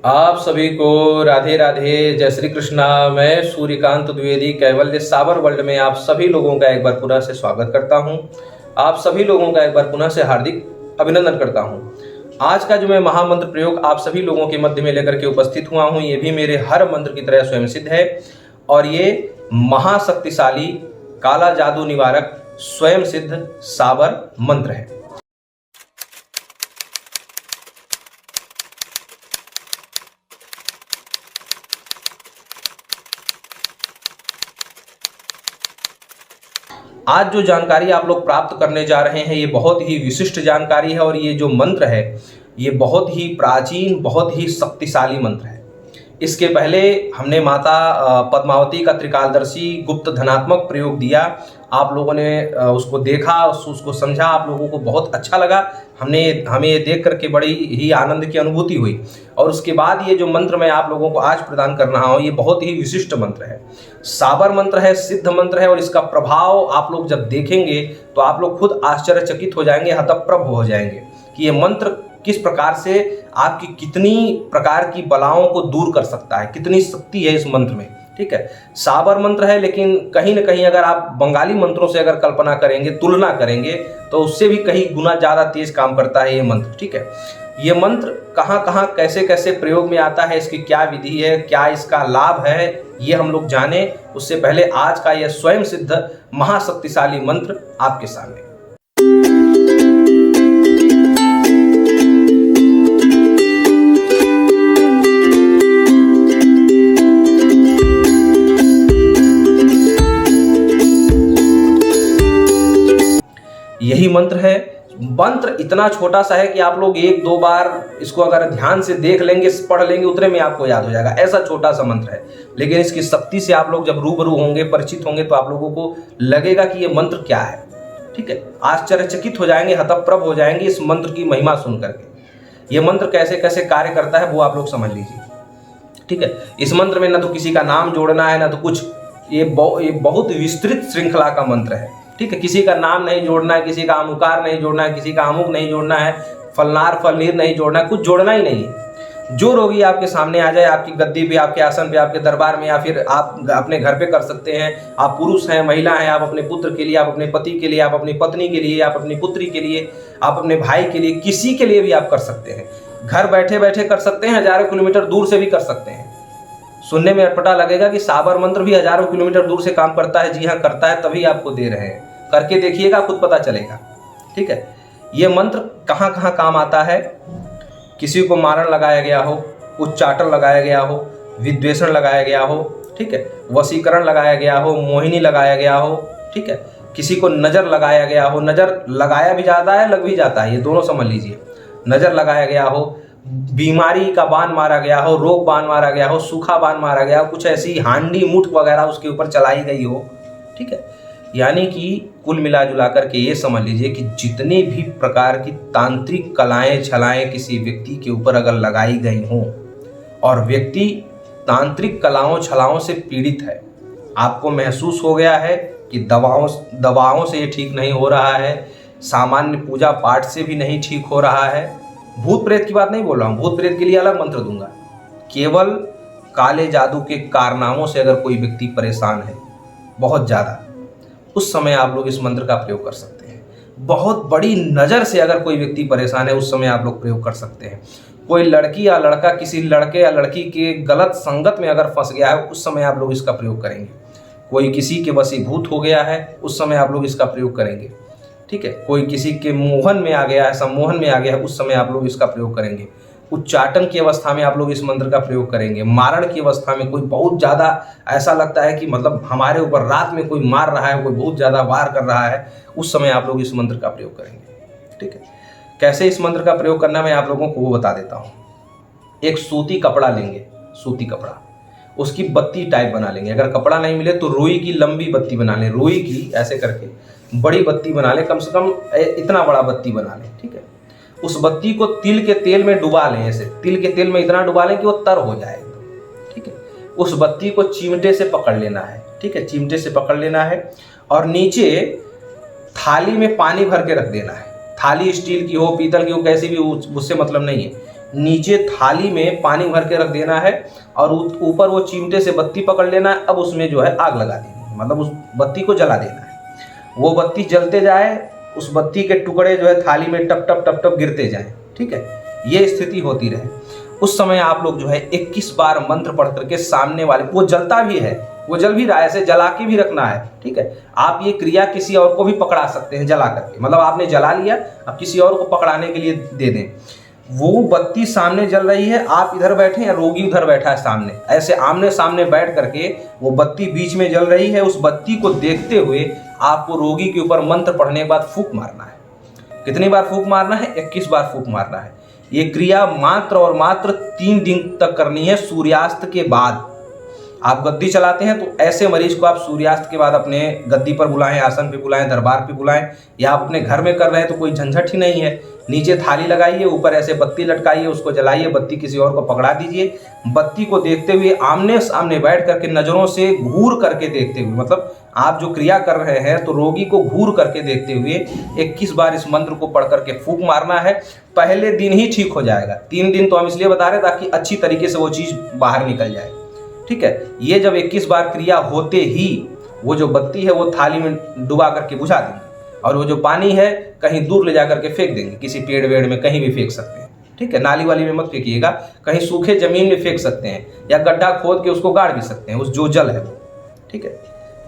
आप सभी को राधे राधे, जय श्री कृष्णा। मैं सूर्यकांत द्विवेदी कैवल्य साबर वर्ल्ड में आप सभी लोगों का एक बार पुनः से स्वागत करता हूं। आप सभी लोगों का एक बार पुनः से हार्दिक अभिनंदन करता हूं। आज का जो मैं महामंत्र प्रयोग आप सभी लोगों के मध्य में लेकर के उपस्थित हुआ हूं, ये भी मेरे हर मंत्र की तरह स्वयं सिद्ध है और ये महाशक्तिशाली काला जादू निवारक स्वयं सिद्ध साबर मंत्र है। आज जो जानकारी आप लोग प्राप्त करने जा रहे हैं ये बहुत ही विशिष्ट जानकारी है और ये जो मंत्र है ये बहुत ही प्राचीन, बहुत ही शक्तिशाली मंत्र है। इसके पहले हमने माता पद्मावती का त्रिकालदर्शी गुप्त धनात्मक प्रयोग दिया। आप लोगों ने उसको देखा, उसको समझा, आप लोगों को बहुत अच्छा लगा। हमें ये देख करके बड़ी ही आनंद की अनुभूति हुई। और उसके बाद ये जो मंत्र मैं आप लोगों को आज प्रदान कर रहा हूँ ये बहुत ही विशिष्ट मंत्र है, साबर मंत्र है, सिद्ध मंत्र है। और इसका प्रभाव आप लोग जब देखेंगे तो आप लोग खुद आश्चर्यचकित हो जाएंगे, हतप्रभ हो जाएंगे कि ये मंत्र किस प्रकार से आपकी कितनी प्रकार की बलाओं को दूर कर सकता है, कितनी शक्ति है इस मंत्र में। ठीक है, साबर मंत्र है, लेकिन कहीं ना कहीं अगर आप बंगाली मंत्रों से अगर कल्पना करेंगे, तुलना करेंगे तो उससे भी कहीं गुना ज़्यादा तेज काम करता है ये मंत्र। ठीक है, ये मंत्र कहाँ कहाँ कैसे कैसे प्रयोग में आता है, इसकी क्या विधि है, क्या इसका लाभ है, ये हम लोग जाने उससे पहले आज का यह स्वयं सिद्ध महाशक्तिशाली मंत्र आपके सामने। यही मंत्र है। मंत्र इतना छोटा सा है कि आप लोग एक दो बार इसको अगर ध्यान से देख लेंगे, पढ़ लेंगे, उतने में आपको याद हो जाएगा। ऐसा छोटा सा मंत्र है, लेकिन इसकी शक्ति से आप लोग जब रूबरू होंगे, परिचित होंगे, तो आप लोगों को लगेगा कि ये मंत्र क्या है। ठीक है, आश्चर्यचकित हो जाएंगे, हतप्रभ हो जाएंगे इस मंत्र की महिमा सुन करके। ये मंत्र कैसे कैसे कार्य करता है वो आप लोग समझ लीजिए। ठीक है, इस मंत्र में ना तो किसी का नाम जोड़ना है ना तो कुछ, ये बहुत विस्तृत श्रृंखला का मंत्र है। ठीक है, किसी का नाम नहीं जोड़ना है, किसी का अमुकार नहीं जोड़ना है, किसी का अमुक नहीं जोड़ना है, फलनार फलनीर नहीं जोड़ना है, कुछ जोड़ना ही नहीं है। जो रोगी आपके सामने आ जाए, आपकी गद्दी पे, आपके आसन पे, आपके दरबार में, या फिर आप अपने घर पे कर सकते हैं। आप पुरुष हैं, महिला हैं, आप अपने पुत्र के लिए, आप अपने पति के लिए, आप अपनी पत्नी के लिए, आप अपनी पुत्री के लिए, आप अपने भाई के लिए, किसी के लिए भी आप कर सकते हैं। घर बैठे बैठे कर सकते हैं, हजारों किलोमीटर दूर से भी कर सकते हैं। सुनने में अटपटा लगेगा कि साबर मंत्र भी हजारों किलोमीटर दूर से काम करता है। जी हाँ, करता है, तभी आपको दे रहे हैं। करके देखिएगा, खुद पता चलेगा। ठीक है, ये मंत्र कहाँ कहाँ काम आता है। किसी को मारण लगाया गया हो, उच्चाटन लगाया गया हो, विद्वेषण लगाया गया हो, ठीक है, वशीकरण लगाया गया हो, मोहिनी लगाया गया हो, ठीक है, किसी को नजर लगाया गया हो, नजर लगाया भी जाता है, लग भी जाता है, ये दोनों समझ लीजिए। नजर लगाया गया हो, बीमारी का बाण मारा गया हो, रोग बाण मारा गया हो, सूखा बाण मारा गया हो, कुछ ऐसी हांडी मुठ वगैरह उसके ऊपर चलाई गई हो। ठीक है, यानी कि कुल मिला जुला करके ये समझ लीजिए कि जितने भी प्रकार की तांत्रिक कलाएं छलाएं किसी व्यक्ति के ऊपर अगर लगाई गई हों और व्यक्ति तांत्रिक कलाओं छलाओं से पीड़ित है, आपको महसूस हो गया है कि दवाओं से ये ठीक नहीं हो रहा है, सामान्य पूजा पाठ से भी नहीं ठीक हो रहा है। भूत प्रेत की बात नहीं बोल रहा हूँ, भूत प्रेत के लिए अलग मंत्र दूंगा। केवल काले जादू के कारनामों से अगर कोई व्यक्ति परेशान है बहुत ज़्यादा, उस समय आप लोग इस मंत्र का प्रयोग कर सकते हैं। बहुत बड़ी नज़र से अगर कोई व्यक्ति परेशान है, उस समय आप लोग प्रयोग कर सकते हैं। कोई लड़की या लड़का किसी लड़के या लड़की के गलत संगत में अगर फंस गया है, उस समय आप लोग इसका प्रयोग करेंगे। कोई किसी के वशीभूत हो गया है, उस समय आप लोग इसका प्रयोग करेंगे। ठीक है, कोई किसी के मोहन में आ गया है, सम्मोहन में आ गया है, उस समय आप लोग इसका प्रयोग करेंगे। उच्चाटन की अवस्था में आप लोग इस मंत्र का प्रयोग करेंगे। मारण की अवस्था में कोई बहुत ज़्यादा ऐसा लगता है कि मतलब हमारे ऊपर रात में कोई मार रहा है, कोई बहुत ज़्यादा वार कर रहा है, उस समय आप लोग इस मंत्र का प्रयोग करेंगे। ठीक है, कैसे इस मंत्र का प्रयोग करना मैं आप लोगों को वो बता देता हूँ। एक सूती कपड़ा लेंगे, सूती कपड़ा, उसकी बत्ती टाइप बना लेंगे। अगर कपड़ा नहीं मिले तो रुई की लंबी बत्ती बना लें, रुई की ऐसे करके बड़ी बत्ती बना लें, कम से कम इतना बड़ा बत्ती बना लें। ठीक है, उस बत्ती को तिल के तेल में डुबा लें, ऐसे तिल के तेल में इतना डुबा लें कि वो तर हो जाए। ठीक है, उस बत्ती को चिमटे से पकड़ लेना है। ठीक है, चिमटे से पकड़ लेना है और नीचे थाली में पानी भर के रख देना है। थाली स्टील की हो, पीतल की हो, कैसी भी, उससे मतलब नहीं है। नीचे थाली में पानी भर के रख देना है और ऊपर वो चिमटे से बत्ती पकड़ लेना है। अब उसमें जो है आग लगा देनी है, मतलब उस बत्ती को जला देना है। वो बत्ती जलते जाए, उस बत्ती के टुकड़े जो है थाली में टप टप टप टप गिरते जाएं। ठीक है, ये स्थिति होती रहे। उस समय आप लोग जो है 21 बार मंत्र पढ़ करके सामने वाले, वो जलता भी है, वो जल भी रहा है, ऐसे जला के भी रखना है। ठीक है, आप ये क्रिया किसी और को भी पकड़ा सकते हैं जला करके, मतलब आपने जला लिया, अब किसी और को पकड़ाने के लिए दे दें। वो बत्ती सामने जल रही है, आप इधर बैठे या रोगी उधर बैठा है सामने, ऐसे आमने सामने बैठ करके वो बत्ती बीच में जल रही है। उस बत्ती को देखते हुए आपको रोगी के ऊपर मंत्र पढ़ने के बाद फूंक मारना है। कितनी बार फूंक मारना है? 21 बार फूंक मारना है। ये क्रिया मात्र और मात्र 3 दिन तक करनी है, सूर्यास्त के बाद। आप गद्दी चलाते हैं तो ऐसे मरीज को आप सूर्यास्त के बाद अपने गद्दी पर बुलाएं, आसन पे बुलाएं, दरबार पे बुलाएं, या आप अपने घर में कर रहे हैं तो कोई झंझट ही नहीं है। नीचे थाली लगाइए, ऊपर ऐसे बत्ती लटकाइए, उसको जलाइए, बत्ती किसी और को पकड़ा दीजिए। बत्ती को देखते हुए आमने सामने बैठ करके नजरों से घूर करके देखते हुए, मतलब आप जो क्रिया कर रहे हैं तो रोगी को घूर करके देखते हुए 21 बार इस मंत्र को पढ़ करके फूंक मारना है। पहले दिन ही ठीक हो जाएगा। 3 दिन तो हम इसलिए बता रहे ताकि अच्छी तरीके से वो चीज़ बाहर निकल जाए। ठीक है, ये जब 21 बार क्रिया होते ही वो जो बत्ती है वो थाली में डुबा करके बुझा देंगे, और वो जो पानी है कहीं दूर ले जा करके फेंक देंगे, किसी पेड़ वेड़ में कहीं भी फेंक सकते हैं। ठीक है, नाली वाली में मत फेंकिएगा, कहीं सूखे जमीन में फेंक सकते हैं, या गड्ढा खोद के उसको गाड़ भी सकते हैं, उस जो जल है वो। ठीक है,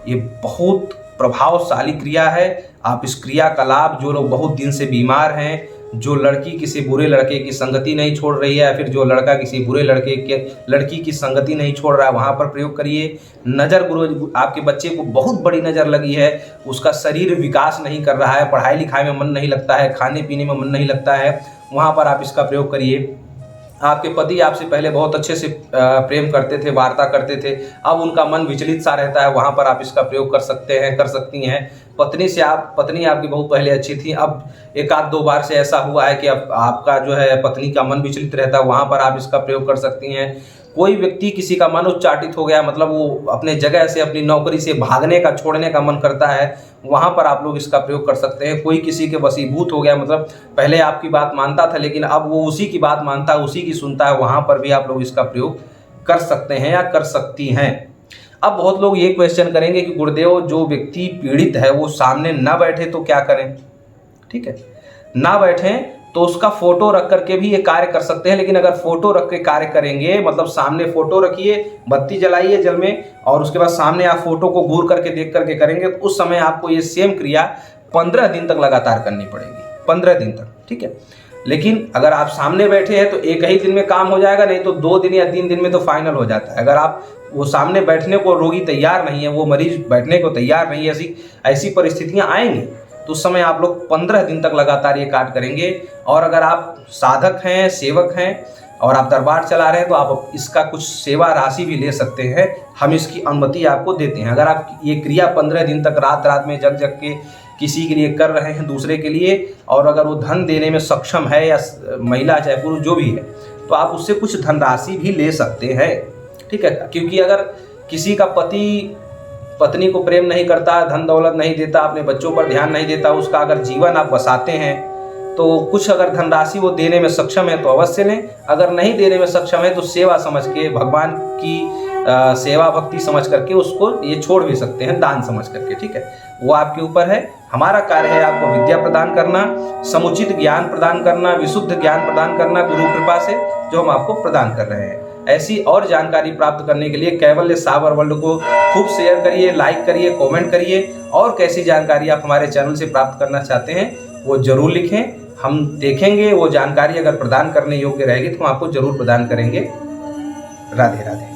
ये बहुत प्रभावशाली क्रिया है। आप इस क्रिया का लाभ, जो लोग बहुत दिन से बीमार हैं, जो लड़की किसी बुरे लड़के की संगति नहीं छोड़ रही है, या फिर जो लड़का किसी बुरे लड़की की संगति नहीं छोड़ रहा है, वहाँ पर प्रयोग करिए। नज़र गुरु, आपके बच्चे को बहुत बड़ी नज़र लगी है, उसका शरीर विकास नहीं कर रहा है, पढ़ाई लिखाई में मन नहीं लगता है, खाने पीने में मन नहीं लगता है, वहाँ पर आप इसका प्रयोग करिए। आपके पति आपसे पहले बहुत अच्छे से प्रेम करते थे, वार्ता करते थे, अब उनका मन विचलित सा रहता है, वहाँ पर आप इसका प्रयोग कर सकते हैं, कर सकती हैं। पत्नी आपकी बहुत पहले अच्छी थी, अब 1-2 बार से ऐसा हुआ है कि अब आपका जो है पत्नी का मन विचलित रहता है, वहाँ पर आप इसका प्रयोग कर सकती हैं। कोई व्यक्ति किसी का मन उच्चाटित हो गया, मतलब वो अपने जगह से, अपनी नौकरी से भागने का, छोड़ने का मन करता है, वहाँ पर आप लोग इसका प्रयोग कर सकते हैं। कोई किसी के वशीभूत हो गया, मतलब पहले आपकी बात मानता था लेकिन अब वो उसी की बात मानता है, उसी की सुनता है, वहाँ पर भी आप लोग इसका प्रयोग कर सकते हैं या कर सकती हैं। अब बहुत लोग ये क्वेश्चन करेंगे कि गुरुदेव, जो व्यक्ति पीड़ित है वो सामने ना बैठे तो क्या करें? ठीक है, ना बैठें तो उसका फोटो रख करके भी ये कार्य कर सकते हैं, लेकिन अगर फोटो रख के कार्य करेंगे, मतलब सामने फोटो रखिए, बत्ती जलाइए जल में, और उसके बाद सामने आप फोटो को घूर करके देख करके करेंगे, तो उस समय आपको ये सेम क्रिया 15 दिन तक लगातार करनी पड़ेगी, 15 दिन तक। ठीक है, लेकिन अगर आप सामने बैठे हैं तो एक ही दिन में काम हो जाएगा, नहीं तो 2 दिन या 3 दिन में तो फाइनल हो जाता है। अगर आप वो सामने बैठने को रोगी तैयार नहीं है, वो मरीज बैठने को तैयार नहीं है, ऐसी परिस्थितियां आएंगी, तो उस समय आप लोग 15 दिन तक लगातार ये कार्य करेंगे। और अगर आप साधक हैं, सेवक हैं और आप दरबार चला रहे हैं तो आप इसका कुछ सेवा राशि भी ले सकते हैं, हम इसकी अनुमति आपको देते हैं। अगर आप ये क्रिया 15 दिन तक रात में जग के किसी के लिए कर रहे हैं, दूसरे के लिए, और अगर वो धन देने में सक्षम है, या महिला चाहे पुरुष जो भी है, तो आप उससे कुछ धनराशि भी ले सकते हैं। ठीक है, क्योंकि अगर किसी का पति पत्नी को प्रेम नहीं करता, धन दौलत नहीं देता, अपने बच्चों पर ध्यान नहीं देता, उसका अगर जीवन आप बसाते हैं, तो कुछ अगर धनराशि वो देने में सक्षम है तो अवश्य लें। अगर नहीं देने में सक्षम है तो सेवा समझ के, भगवान की सेवा भक्ति समझ करके उसको ये छोड़ भी सकते हैं, दान समझ करके। ठीक है, वो आपके ऊपर है। हमारा कार्य है आपको विद्या प्रदान करना, समुचित ज्ञान प्रदान करना, विशुद्ध ज्ञान प्रदान करना, गुरु कृपा से जो हम आपको प्रदान कर रहे हैं। ऐसी और जानकारी प्राप्त करने के लिए कैवल्य सावर वर्ल्ड को खूब शेयर करिए, लाइक करिए, कमेंट करिए, और कैसी जानकारी आप हमारे चैनल से प्राप्त करना चाहते हैं वो जरूर लिखें। हम देखेंगे वो जानकारी अगर प्रदान करने योग्य रहेगी तो हम आपको जरूर प्रदान करेंगे। राधे राधे।